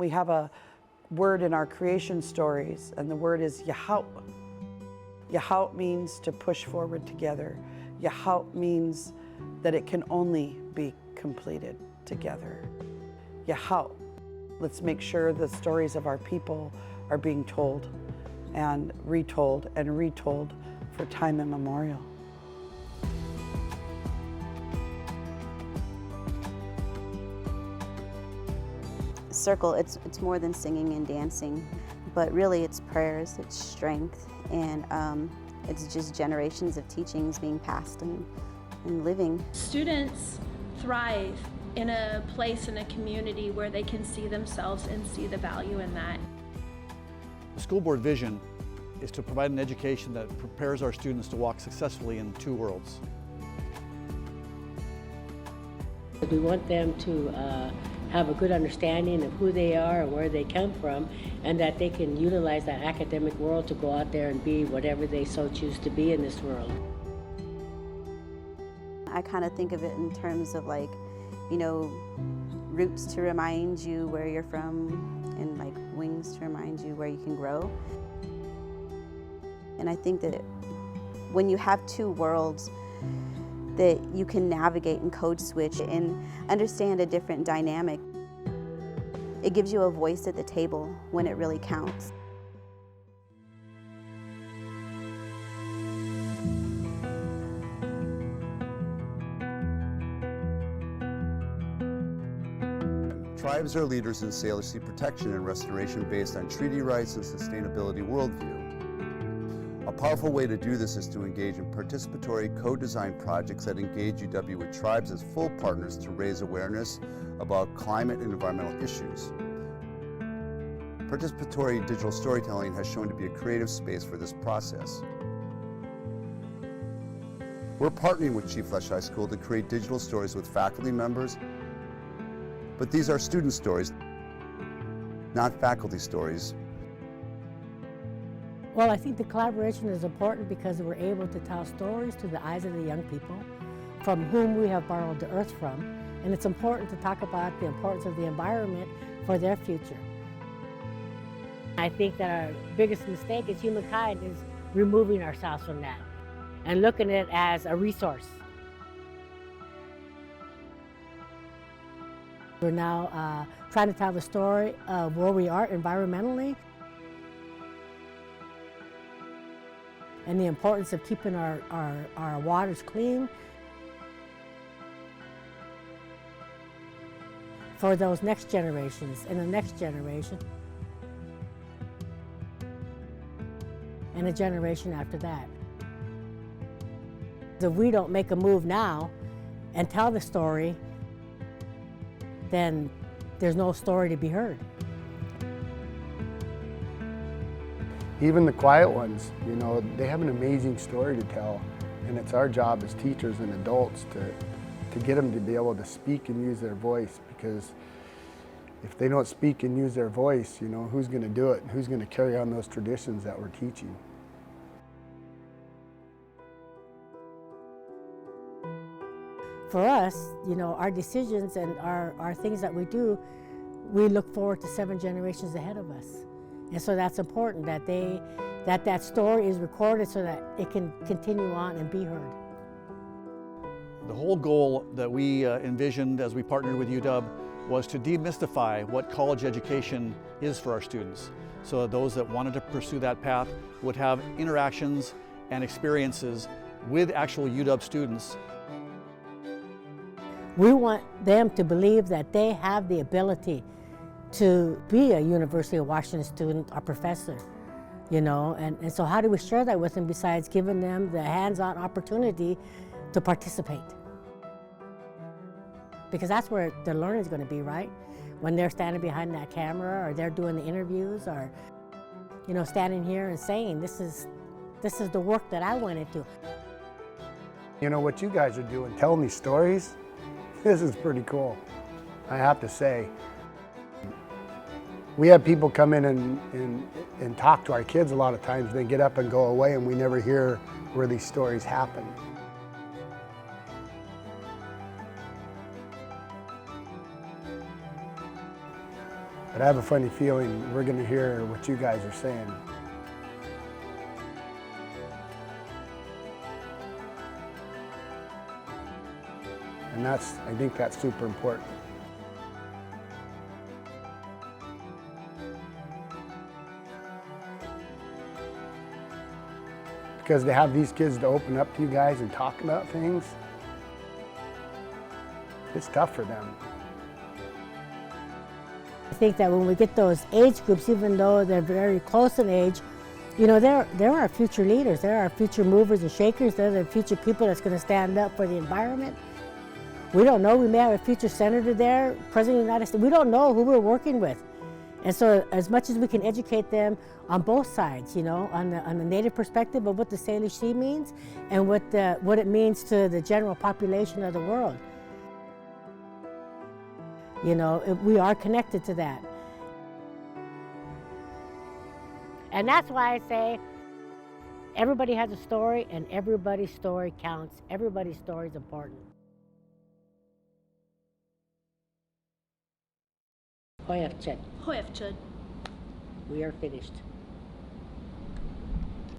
We have a word in our creation stories, and the word is Yahout. Yahout means to push forward together. Yahout means that it can only be completed together. Yahout. Let's make sure the stories of our people are being told and retold for time immemorial. Circle, it's more than singing and dancing, but really it's prayers, it's strength, and it's just generations of teachings being passed and living. Students thrive in a place, in a community where they can see themselves and see the value in that. The school board vision is to provide an education that prepares our students to walk successfully in two worlds. We want them to have a good understanding of who they are and where they come from, and that they can utilize that academic world to go out there and be whatever they so choose to be in this world. I kind of think of it in terms of like, you know, roots to remind you where you're from, and like wings to remind you where you can grow. And I think that when you have two worlds, that you can navigate and code switch and understand a different dynamic. It gives you a voice at the table when it really counts. Tribes are leaders in CLS protection and restoration based on treaty rights and sustainability worldview. A powerful way to do this is to engage in participatory co-design projects that engage UW with tribes as full partners to raise awareness about climate and environmental issues. Participatory digital storytelling has shown to be a creative space for this process. We're partnering with Chief Leschi School to create digital stories with faculty members, but these are student stories, not faculty stories. Well, I think the collaboration is important because we're able to tell stories through the eyes of the young people from whom we have borrowed the earth from. And it's important to talk about the importance of the environment for their future. I think that our biggest mistake as humankind is removing ourselves from that and looking at it as a resource. We're now trying to tell the story of where we are environmentally and the importance of keeping our waters clean for those next generations and the next generation and a generation after that. If we don't make a move now and tell the story, then there's no story to be heard. Even the quiet ones, you know, they have an amazing story to tell, and it's our job as teachers and adults to get them to be able to speak and use their voice, because if they don't speak and use their voice, you know, who's going to do it? Who's going to carry on those traditions that we're teaching? For us, you know, our decisions and our things that we do, we look forward to 7 generations ahead of us. And so that's important that that story is recorded so that it can continue on and be heard. The whole goal that we envisioned as we partnered with UW was to demystify what college education is for our students, so that those that wanted to pursue that path would have interactions and experiences with actual UW students. We want them to believe that they have the ability to be a University of Washington student or professor, you know, and so how do we share that with them besides giving them the hands-on opportunity to participate? Because that's where their learning is going to be, right? When they're standing behind that camera, or they're doing the interviews, or, you know, standing here and saying, this is the work that I went into. You know, what you guys are doing, telling these stories, this is pretty cool, I have to say. We have people come in and talk to our kids a lot of times. They get up and go away, and we never hear where these stories happen. But I have a funny feeling we're going to hear what you guys are saying. And I think that's super important. Because to have these kids to open up to you guys and talk about things, it's tough for them. I think that when we get those age groups, even though they're very close in age, you know, they're our future leaders. They're our future movers and shakers. They're the future people that's going to stand up for the environment. We don't know. We may have a future senator there, president of the United States. We don't know who we're working with. And so as much as we can educate them on both sides, you know, on the native perspective of what the Salish Sea means and what it means to the general population of the world. You know, we are connected to that. And that's why I say everybody has a story and everybody's story counts. Everybody's story is important. We are finished.